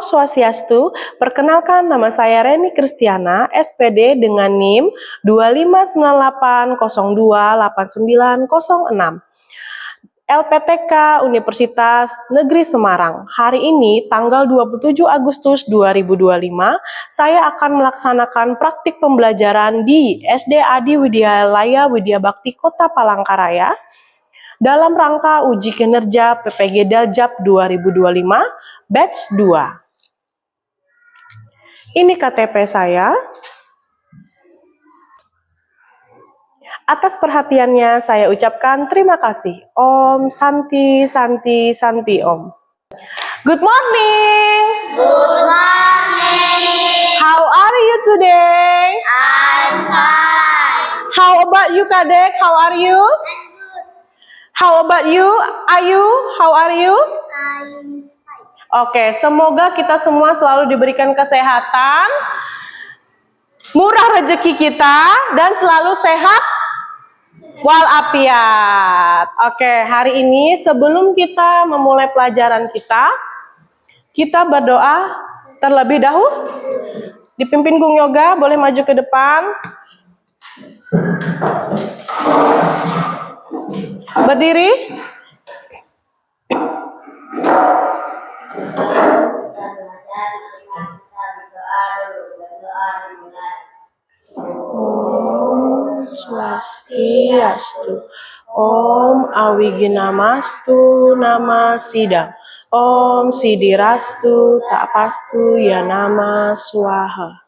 Om Swastiastu, perkenalkan nama saya Reni Kristiana, SPD dengan NIM 2598028906. LPTK Universitas Negeri Semarang. Hari ini tanggal 27 Agustus 2025, saya akan melaksanakan praktik pembelajaran di SD Adi Widyalaya Widya Bakti Kota Palangkaraya dalam rangka uji kinerja PPG Daljab 2025 batch 2. Ini KTP saya. Atas perhatiannya saya ucapkan terima kasih. Om Santi Santi Santi Om. Good morning. Good morning. How are you today? I'm fine. How about you, Kadek? How are you? I'm good. How about you? Ayu, how are you? I'm fine. Oke, semoga kita semua selalu diberikan kesehatan, murah rezeki kita, dan selalu sehat walafiat. Oke, hari ini sebelum kita memulai pelajaran kita berdoa terlebih dahulu. Dipimpin Gung Yoga, boleh maju ke depan. Berdiri. Swastiastu, Om Awiginamastu Nama Sidam, Om Sidirastu Tapastu Ya Nama Swaha.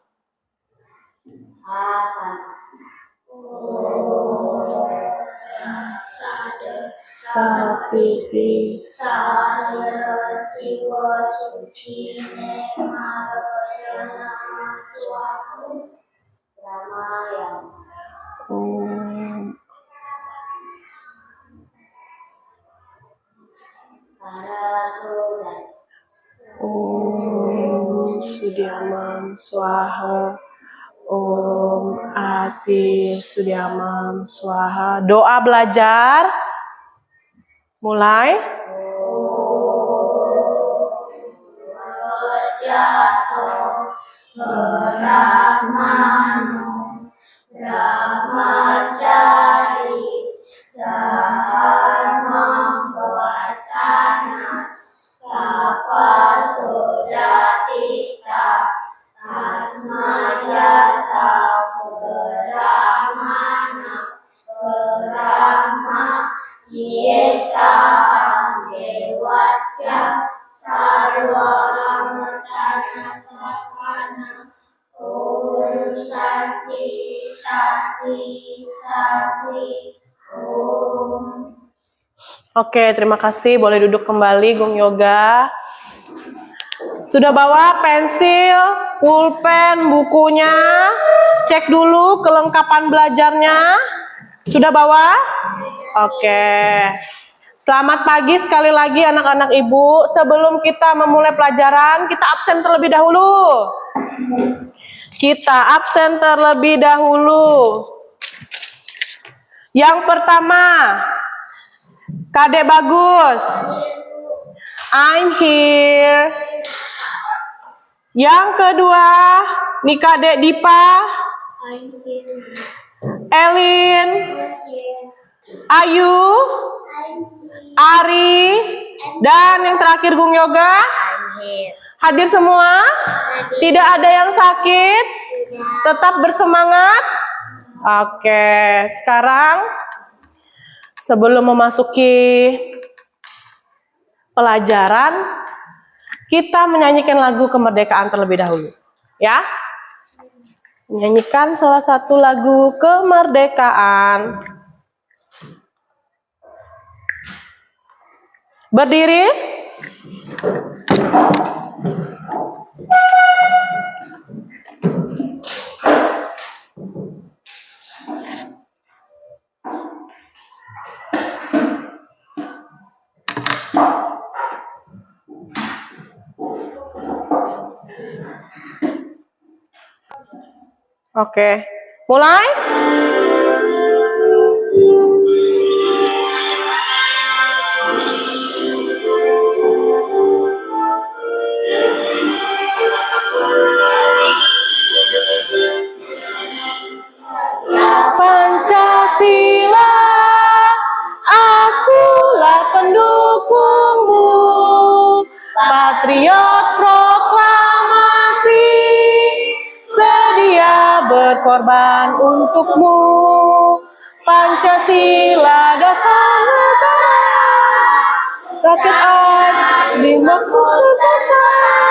Sapipi Sadara Siwa Suci Nekmarayana Swahu Ramayana. Om Om Sudiamam Swaha, Om Ati Sudiamam Swaha. Doa belajar. Mulai. Jatuh Brahmanu Brahmacari Dharma Vasanas Tapa Sudatista Asmajata Brahmana Brahma Yesta Dewasya Sarvaramtana Sakana Om Santi Santi Santi Om. Oke, terima kasih. Boleh duduk kembali, Gung Yoga. Sudah bawa pensil, pulpen, bukunya? Cek dulu kelengkapan belajarnya. Sudah bawa? Oke. Selamat pagi sekali lagi anak-anak ibu. Sebelum kita memulai pelajaran, kita absen terlebih dahulu. Kita absen terlebih dahulu. Yang pertama, Kadek Bagus. I'm here. Yang kedua, nih Kadek Dipa. I'm here. Elin. Ayu. I'm here. Ari. Dan yang terakhir Gung Yoga. I'm here. Hadir semua? Tidak ada yang sakit? Tetap bersemangat? Oke, sekarang sebelum memasuki pelajaran, kita menyanyikan lagu kemerdekaan terlebih dahulu. Ya? Menyanyikan salah satu lagu kemerdekaan. Berdiri. Oke, mulai. patriot proklamasi, sedia berkorban untukmu. Pancasila dasar negara, rakyat adil makmur sejahtera.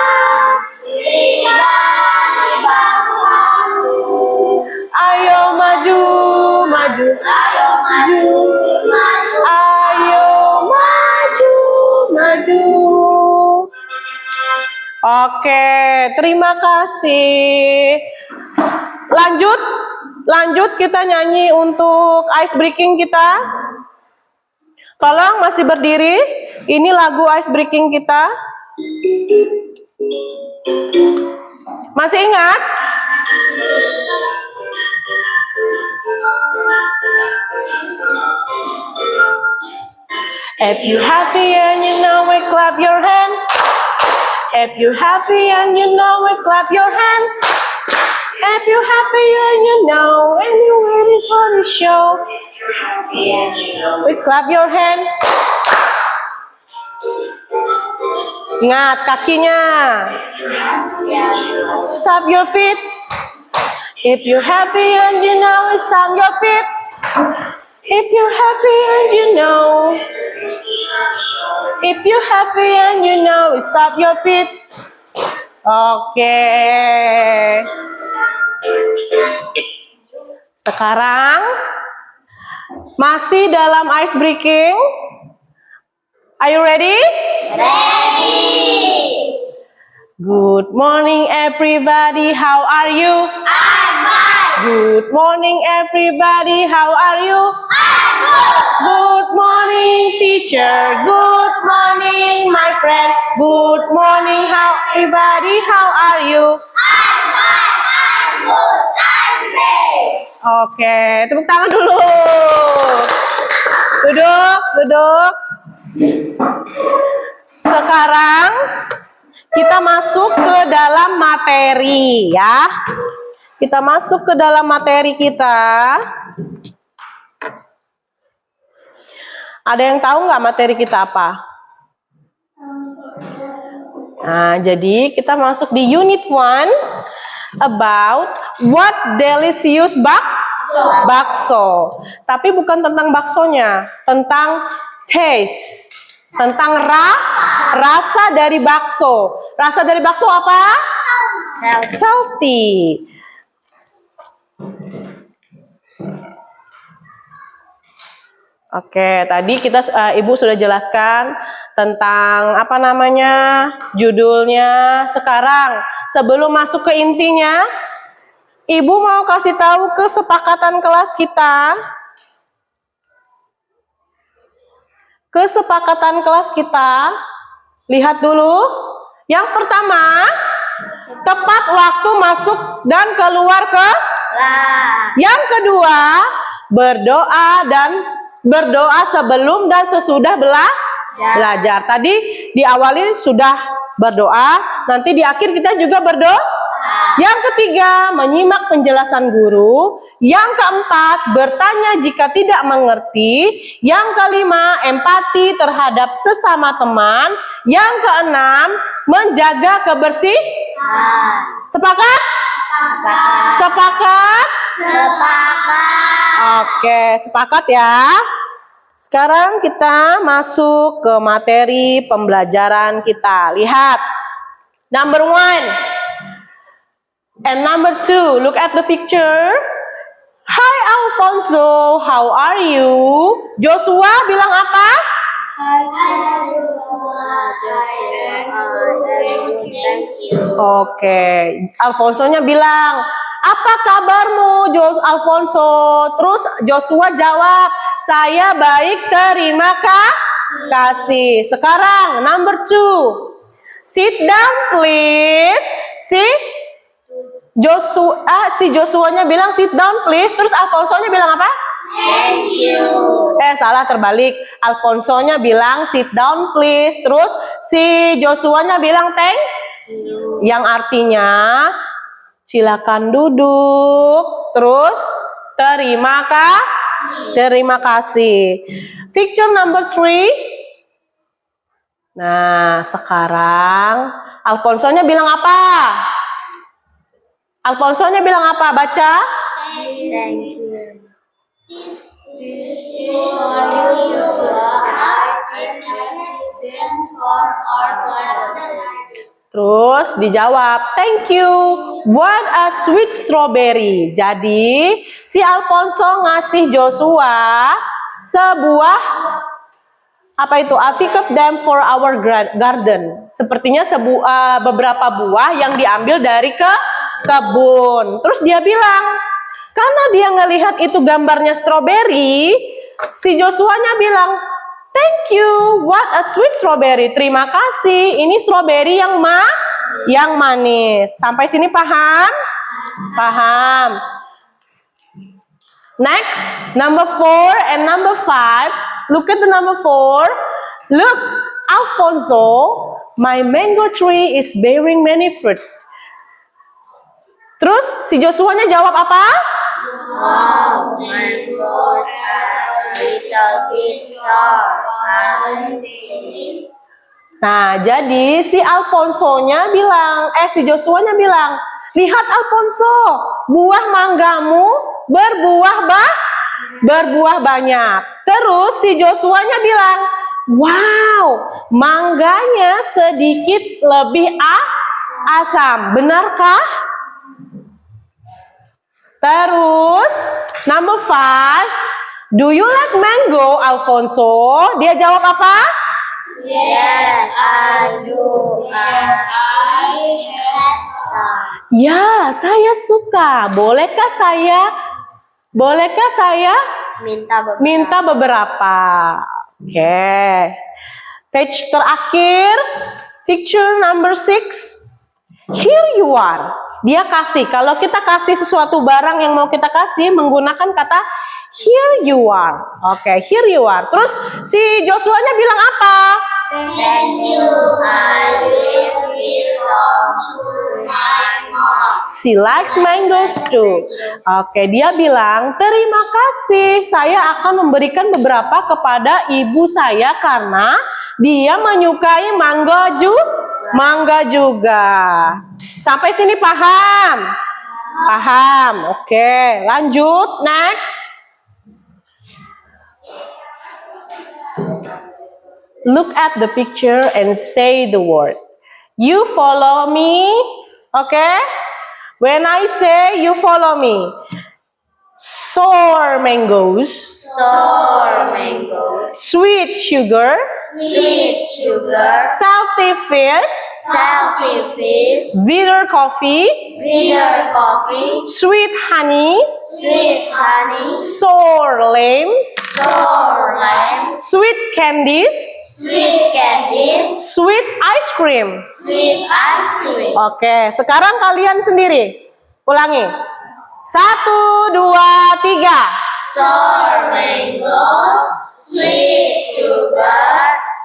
Ayo maju, maju, ayo maju, ayo maju, maju. Oke, terima kasih. Lanjut kita nyanyi untuk ice breaking kita. Tolong masih berdiri. Ini lagu ice breaking kita. Masih ingat? If you happy and you know it, clap your hands. If you happy and you know it, clap your hands. If you happy and you know and you ready for the show, we clap your hands. Ingat kakinya. Stomp your feet. If you happy and you know it, stomp your feet. If you happy and you know, if you happy and you know, stop your feet. Oke. Sekarang masih dalam ice breaking. Are you ready? Ready. Good morning everybody, how are you? I'm fine. Good morning everybody, how are you? I'm good. Good morning teacher, good morning my friend. Good morning everybody, how are you? I'm fine. I'm good. I'm great. Oke, tepuk tangan dulu. Duduk. Sekarang kita masuk ke dalam materi ya. Kita masuk ke dalam materi kita. Ada yang tahu nggak materi kita apa? Nah, jadi kita masuk di unit 1 about what delicious bakso. Tapi bukan tentang baksonya, tentang taste, tentang rasa dari bakso. Rasa dari bakso apa? Salty. Oke, tadi Ibu sudah jelaskan tentang apa namanya, judulnya. Sekarang, sebelum masuk ke intinya, Ibu mau kasih tahu kesepakatan kelas kita. Kesepakatan kelas kita, lihat dulu. Yang pertama, tepat waktu masuk dan keluar ke. Yang kedua, berdoa sebelum dan sesudah belajar. Tadi diawali sudah berdoa, nanti di akhir kita juga berdoa. Yang ketiga, menyimak penjelasan guru. Yang keempat, bertanya jika tidak mengerti. Yang kelima, empati terhadap sesama teman. Yang keenam, menjaga kebersihan. Sepakat? Sepakat? Oke, sepakat ya. Sekarang kita masuk ke materi pembelajaran kita. Lihat. Number 1 and number 2. Look at the picture. Hi Alfonso, how are you? Joshua bilang apa? Oke, Alfonso-nya bilang, apa kabarmu Alfonso? Terus Joshua jawab, saya baik, terima kasih. Sekarang number 2. Sit down please. Si Joshua-nya bilang sit down please. Terus Alfonso-nya bilang apa? Thank you. Salah, terbalik. Alfonso-nya bilang sit down please. Terus si Joshua-nya bilang thank you. Yang artinya silakan duduk. Terus terima kasih. Picture number 3. Nah, sekarang Alfonsonya bilang apa? Alfonsonya bilang apa? Baca. Thank you. Terus dijawab, thank you. What a sweet strawberry. Jadi si Alfonso ngasih Joshua sebuah apa itu? I pick up them for our garden. Sepertinya beberapa buah yang diambil dari kebun. Terus dia bilang, karena dia ngelihat itu gambarnya strawberry, si Joshua-nya bilang, thank you, what a sweet strawberry. Terima kasih, ini strawberry yang manis. Sampai sini paham? Paham. Next, number 4 and number 5. Look at the number 4. Look, Alfonso, my mango tree is bearing many fruit. Terus si Joshua-nya jawab apa? Wow, mangoes are a little bit sour, aren't they? Nah, jadi si Alfonso-nya bilang, si Joshua-nya bilang, lihat Alfonso, buah manggamu berbuah banyak. Terus si Joshua-nya bilang, wow, mangganya sedikit lebih asam. Benarkah? Terus, number 5, do you like mango, Alfonso? Dia jawab apa? Yes, I do. I have some. Ya, saya suka. Bolehkah saya minta beberapa? Oke. Page terakhir, picture number 6. Here you are. Dia kasih. Kalau kita kasih sesuatu barang yang mau kita kasih menggunakan kata here you are. Oke, here you are. Terus si Joshua-nya bilang apa? Thank you. I will give some to my mom. She likes mangoes too. Oke, dia bilang, terima kasih. Saya akan memberikan beberapa kepada ibu saya karena dia menyukai mangga juga. Sampai sini paham? Paham. Oke, lanjut. Next. Look at the picture and say the word. You follow me. Okay? When I say you follow me. Sour mangoes. Sour mangoes. Sweet sugar. Sweet sugar. Salty fish. Salty fish. Bitter coffee. Bitter coffee. Sweet honey. Sweet honey. Sour limes. Sour lime. Sweet candies. Sweet candies. Sweet ice cream. Sweet ice cream. Oke, sekarang kalian sendiri. Ulangi. 1, 2, 3. Sour mangoes. Sweet sugar.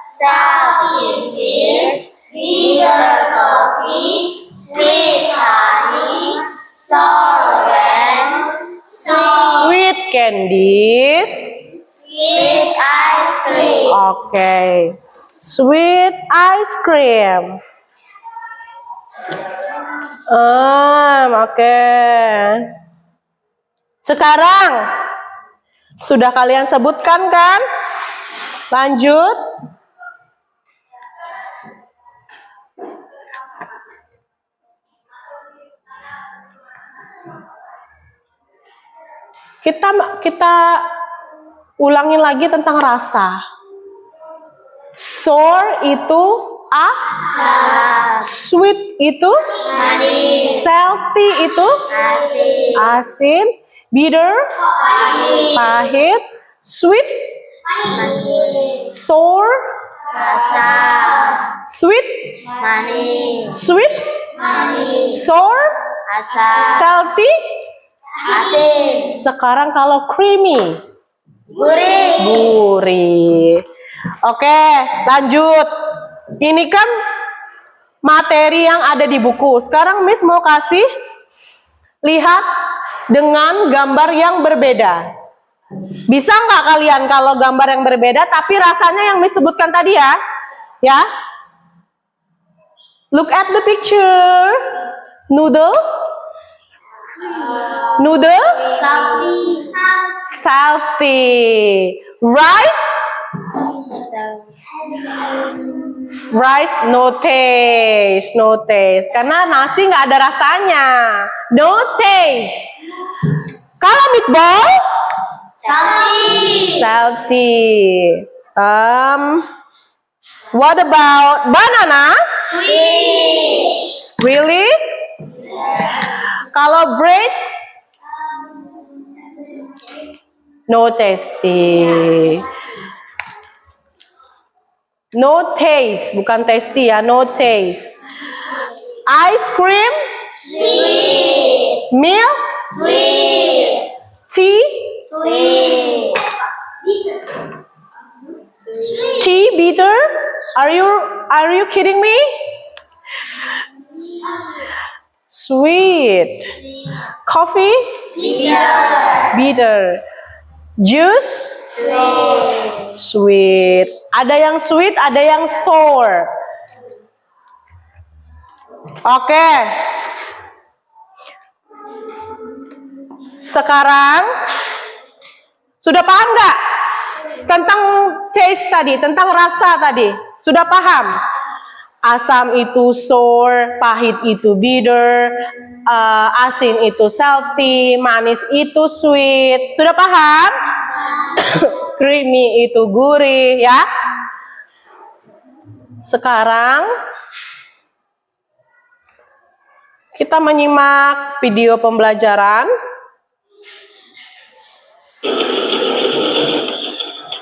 Salty fish. Bitter coffee. Sweet honey. Sour lime. Sweet candies. Sweet ice cream. Oke. Sweet ice cream. Oke. Sekarang sudah kalian sebutkan kan? Lanjut. Kita ulangin lagi tentang rasa. Sour itu sweet itu Manis. salty itu Asin. asin, bitter pahit, sweet Manis. sour Rasa. sweet Manis. sweet Manis. sour Asam. salty. Asin. Sekarang kalau creamy, Gurih. gurih. Oke, lanjut. Ini kan materi yang ada di buku. Sekarang Miss mau kasih lihat dengan gambar yang berbeda. Bisa nggak kalian kalau gambar yang berbeda tapi rasanya yang Miss sebutkan tadi ya? Ya. Look at the picture. Noodle. Noodle. Salty. Rice. Rice no taste, no taste. Karena nasi nggak ada rasanya. No taste. Kalau meatball, salty. What about banana? Really? Kalau bread, no tasty. No taste, bukan tasty ya, no taste. Ice cream, milk, tea, tea bitter. Are you kidding me? Sweet. Coffee, bitter. Juice, sweet. Ada yang sweet, ada yang sour. Oke. Sekarang sudah paham nggak tentang taste tadi, tentang rasa tadi? Sudah paham? Asam itu sour, pahit itu bitter, asin itu salty, manis itu sweet. Sudah paham? Creamy itu gurih, ya. Sekarang kita menyimak video pembelajaran.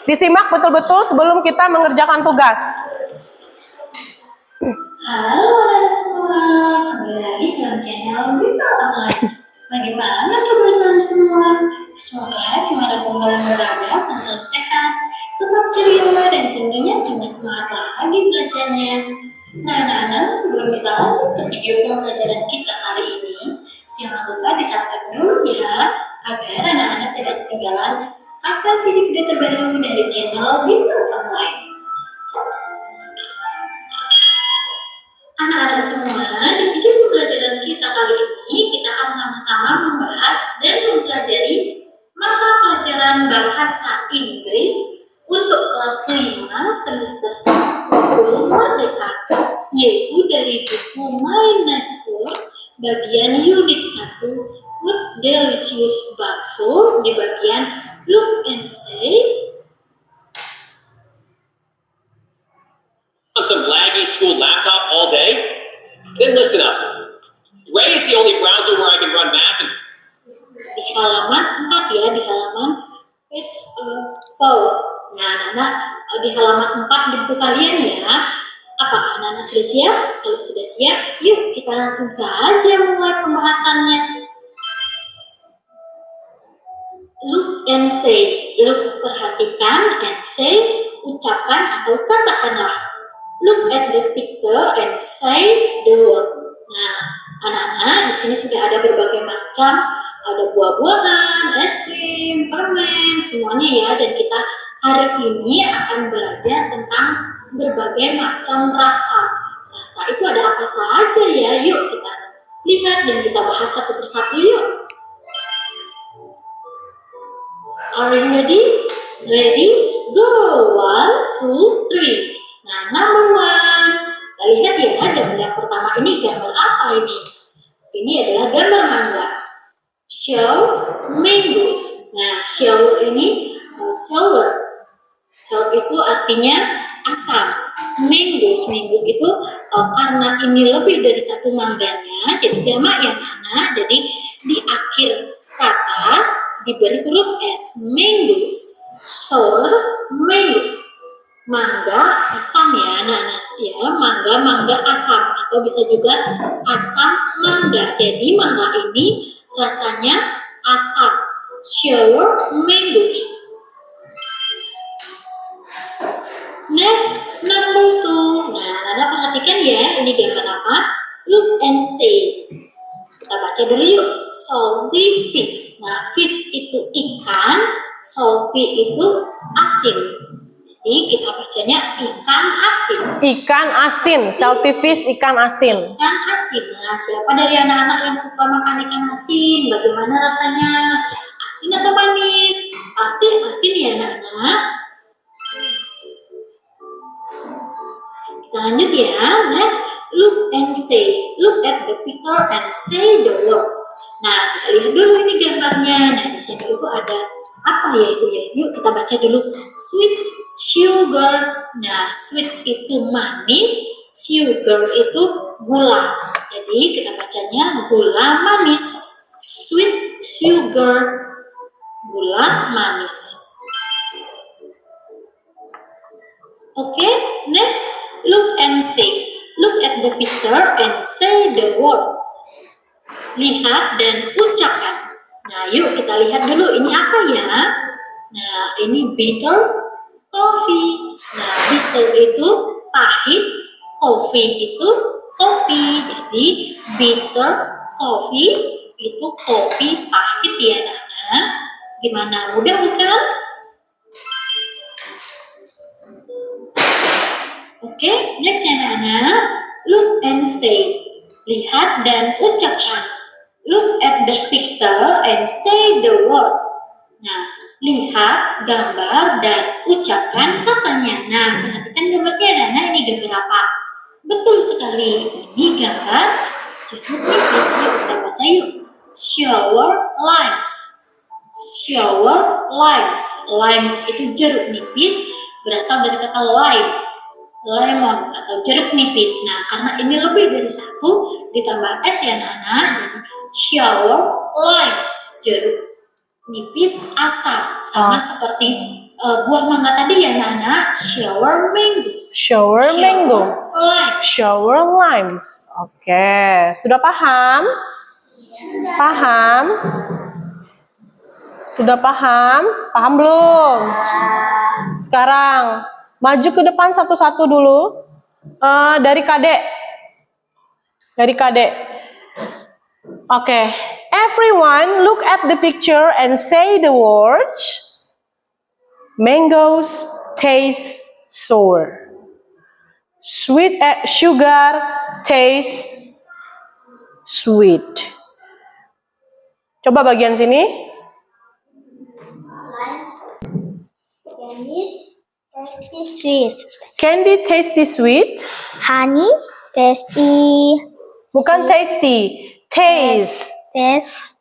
Disimak betul-betul sebelum kita mengerjakan tugas. Halo anak semua, kembali lagi dalam channel Bita Online. Bagaimana kabar kalian semua? Semoga dimanapun kalian berada, kalian selalu sehat, tetap ceria, dan tentunya dengan semangat lagi belajarnya. Nah anak-anak, sebelum kita lanjut ke video pembelajaran kita kali ini, jangan lupa di-subscribe dulu ya, agar anak-anak tidak ketinggalan akan video-video terbaru dari channel Bita Online. Anak-anak semua, di video pembelajaran kita kali ini, kita akan sama-sama membahas dan mempelajari mata pelajaran bahasa Inggris untuk kelas 5 semester 1 Merdeka, yaitu dari buku My Next Word, bagian unit 1, With Delicious Bakso, di bagian Look and Say. On some laggy school laptop all day? Then listen up. Ray is the only browser where I can run math and Di halaman 4 ya, di halaman page 4. Nah, anak-anak di halaman 4 di buku kalian ya. Apakah anak-anak sudah siap? Kalau sudah siap, yuk kita langsung saja mulai pembahasannya. Look and say. Look, perhatikan, and say, ucapkan atau katakanlah. Look at the picture and say the word. Nah, anak-anak di sini sudah ada berbagai macam, ada buah-buahan, es krim, permen, semuanya ya. Dan kita hari ini akan belajar tentang berbagai macam rasa. Rasa itu ada apa saja ya? Yuk kita lihat dan kita bahas satu persatu yuk. Are you ready? Ready? Go! 1, 2, 3. Nah, number 1. Kita lihat ya, gambar yang pertama ini gambar apa ini? Ini adalah gambar mangga. Show mangoes. Nah, show ini sour. Sour itu artinya asam. Mangoes itu karena ini lebih dari satu mangganya, jadi jamak ya anak. Jadi di akhir kata diberi huruf S. Mangoes. Sour mangoes. Mangga asam ya anak-anak ya, mangga asam atau bisa juga asam mangga. Jadi mangga ini rasanya asam. Sour mangoes. Next, number 2. Nah anak-anak perhatikan ya, ini gambar apa? Look and say. Kita baca dulu yuk. Salty fish. Nah fish itu ikan, salty itu asin. Jadi kita bacanya ikan asin. Ikan asin, shellfish ikan asin. Ikan asin. Nah, siapa dari anak-anak yang suka makan ikan asin? Bagaimana rasanya? Asin atau manis? Pasti asin ya anak-anak. Kita lanjut ya. Next, look and say. Look at the picture and say the word. Nah, kita lihat dulu ini gambarnya. Nah, di sini itu ada apa ya itu ya? Yuk kita baca dulu. Sweet sugar. Nah, sweet itu manis, sugar itu gula. Jadi kita bacanya gula manis. Sweet sugar, gula manis. Oke, next, look and say. Look at the picture and say the word. Lihat dan ucapkan. Nah, yuk kita lihat dulu ini apa ya? Nah, ini bitter coffee. Nah, bitter itu pahit, coffee itu kopi. Jadi, bitter coffee itu kopi pahit ya, anak-anak. Gimana? Mudah bukan? Oke, next ya anak-anak. Look and say. Lihat dan ucapkan. Look at the picture and say the word. Nah, lihat gambar dan ucapkan katanya. Nah, perhatikan gambarnya anak-anak. Ini gambar apa? Betul sekali. Ini gambar jeruk nipis. Yuk kita baca yuk. Sour limes. Sour limes. Limes itu jeruk nipis berasal dari kata lime. Lemon atau jeruk nipis. Nah, karena ini lebih dari satu, ditambah S ya anak-anak. Jadi sour limes, jeruk nipis asam. Sama seperti buah mangga tadi ya anak-anak. Sour mangoes. Sour mango. Limes. Sour limes. Oke, sudah paham? Paham? Sudah paham? Paham belum? Sekarang maju ke depan satu-satu dulu. Dari Kadek. Dari Kadek. Oke. Everyone look at the picture and say the words. Mangoes taste sour. Sweet sugar taste sweet. Coba bagian sini. Tasty sweet. Candy tasty sweet. Honey tasty. Bukan tasty. Taste. Taste.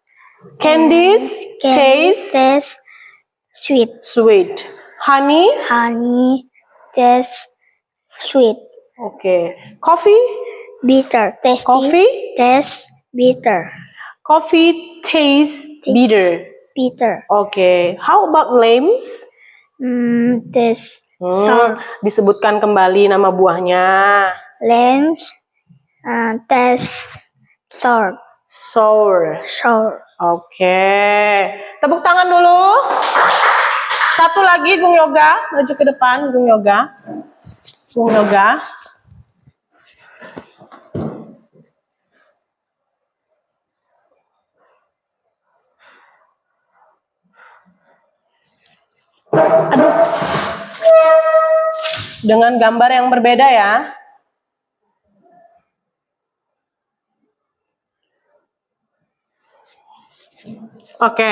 Candies taste sweet. sweet. Honey. Honey taste sweet. Okay. Coffee. Bitter. Tasty. Coffee. Taste bitter. Coffee taste bitter. Bitter. Okay. How about limes? Taste sour. Disebutkan kembali nama buahnya. Limes. Taste sour. Sour. Sour. Oke. Tepuk tangan dulu. Satu lagi Gung Yoga. Maju ke depan Gung Yoga. Gung Yoga. Aduh. Dengan gambar yang berbeda ya. Oke.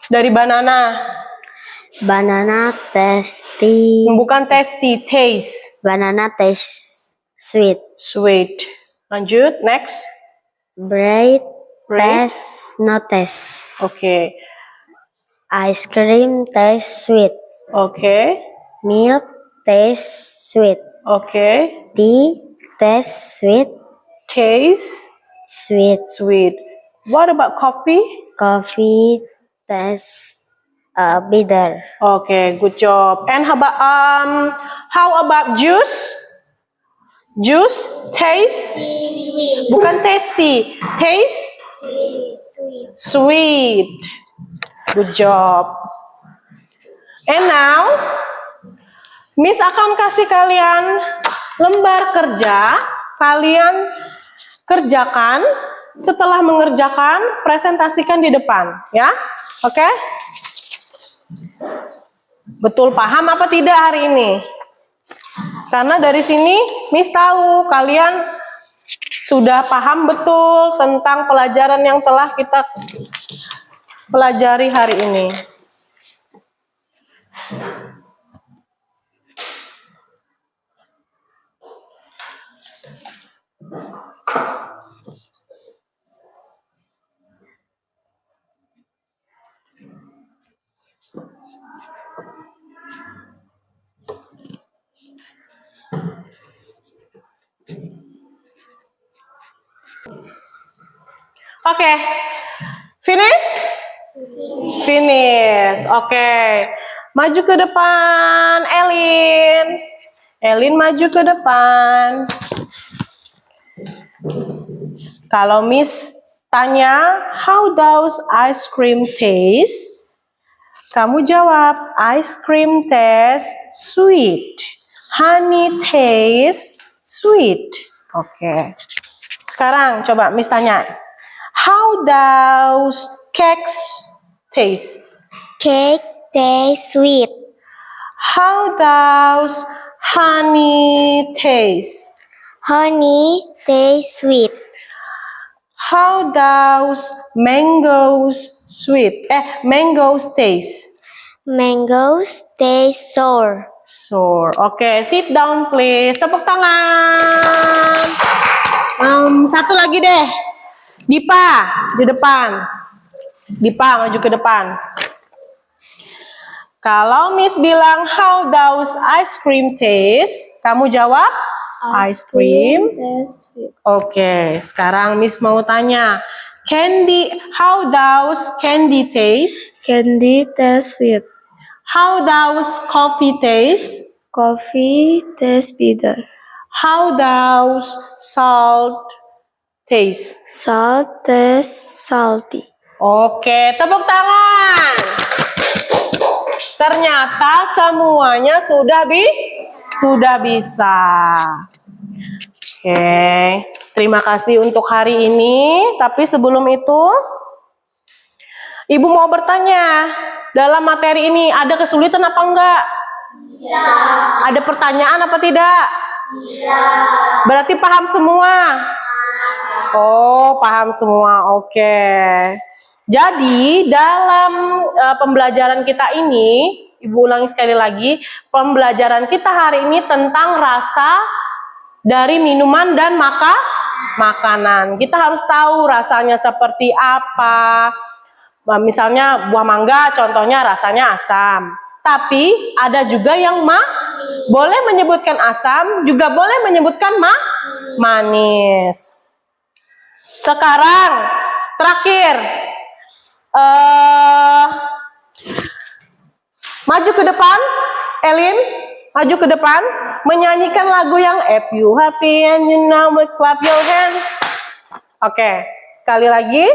Dari banana. Banana tasty. Bukan tasty, taste. Banana taste sweet. Sweet. Lanjut, next. Bread Bread. taste no taste. Oke. Ice cream taste sweet. Oke. Milk taste sweet. Oke. Tea taste sweet. Taste Sweet. sweet. What about coffee? Coffee taste bitter. Okay, good job. And how about juice? Juice taste? Bukan tasty. Taste? Sweet. Good job. And now, Miss akan kasih kalian lembar kerja. Kalian kerjakan. Setelah mengerjakan, presentasikan di depan, ya. Oke? Betul paham apa tidak hari ini? Karena dari sini Miss tahu kalian sudah paham betul tentang pelajaran yang telah kita pelajari hari ini. Oke, finish? Finish, oke. Maju ke depan, Elin. Elin maju ke depan. Kalau Miss tanya, how does ice cream taste? Kamu jawab, ice cream taste sweet. Honey taste sweet. Oke. Sekarang coba Miss tanya, how does cakes taste? Cake tastes sweet. How does honey taste? Honey tastes sweet. How does mangoes taste? Mangoes taste sour. Sour. Oke, sit down please. Tepuk tangan. Satu lagi deh. Dipa di depan. Dipa maju ke depan. Kalau Miss bilang how does ice cream taste? Kamu jawab ice cream. tastes sweet. Oke, sekarang Miss mau tanya, how does candy taste? Candy tastes sweet. How does coffee taste? Coffee tastes bitter. How does salt taste? Salt tastes salty. Oke, tepuk tangan. Ternyata semuanya sudah bisa. Oke, terima kasih untuk hari ini. Tapi sebelum itu, Ibu mau bertanya, dalam materi ini ada kesulitan apa enggak? Tidak. Ada pertanyaan apa tidak? Tidak. Berarti paham semua? Oh, paham semua. Oke. Jadi, dalam pembelajaran kita ini, Ibu ulangi sekali lagi, pembelajaran kita hari ini tentang rasa dari minuman dan makanan. Kita harus tahu rasanya seperti apa. Misalnya buah mangga contohnya rasanya asam. Tapi ada juga yang boleh menyebutkan asam, juga boleh menyebutkan manis. Sekarang terakhir, maju ke depan, Elin, maju ke depan, menyanyikan lagu yang If You Happy and You Know It, Clap Your Hand. Oke, sekali lagi.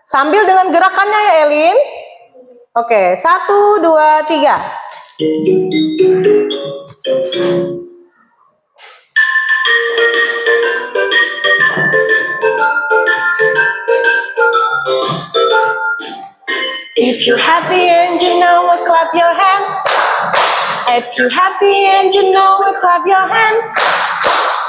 Sambil dengan gerakannya ya, Elin. Oke, 1, 2, 3. If you're happy and you know it, clap your hands. If you're happy and you know it, clap your hands.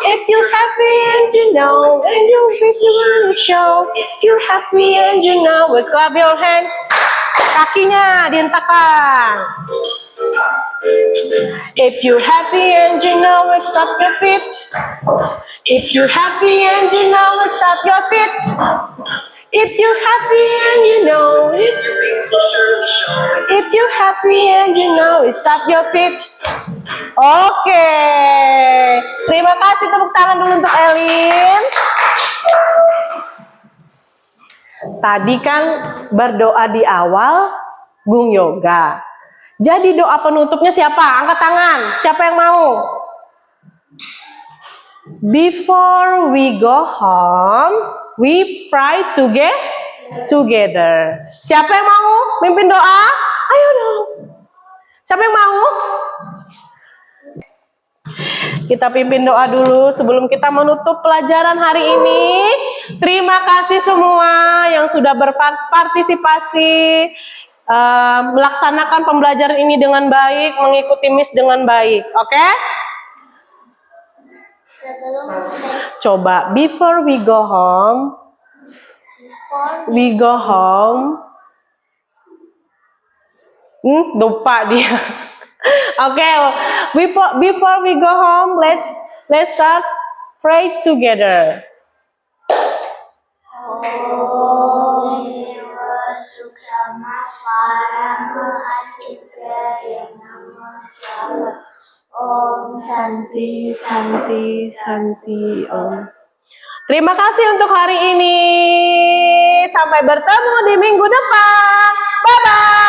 If you're happy and you know and you wish you want to show. If you're happy and you know it, clap your hands. Kakinya dihentakkan. If you're happy and you know it, stop your feet. If you're happy and you know it, stop your feet. If you're happy and you know it, if you're happy and you know it, stop your feet. Oke, terima kasih, tepuk tangan dulu untuk Elin. Tadi kan berdoa di awal Gung Yoga. Jadi doa penutupnya siapa? Angkat tangan. Siapa yang mau? Before we go home, we pray together. Siapa yang mau mimpin doa? Ayo dong. Siapa yang mau? Kita pimpin doa dulu sebelum kita menutup pelajaran hari ini. Terima kasih semua yang sudah berpartisipasi, melaksanakan pembelajaran ini dengan baik, mengikuti Miss dengan baik. Oke? Sebelum Coba, before we go home, lupa dia. Oke, before we go home, let's start pray together. masuk sama para mahasiswa yang nama salah. Om Santi. Om. Terima kasih untuk hari ini. Sampai bertemu di minggu depan. Bye bye.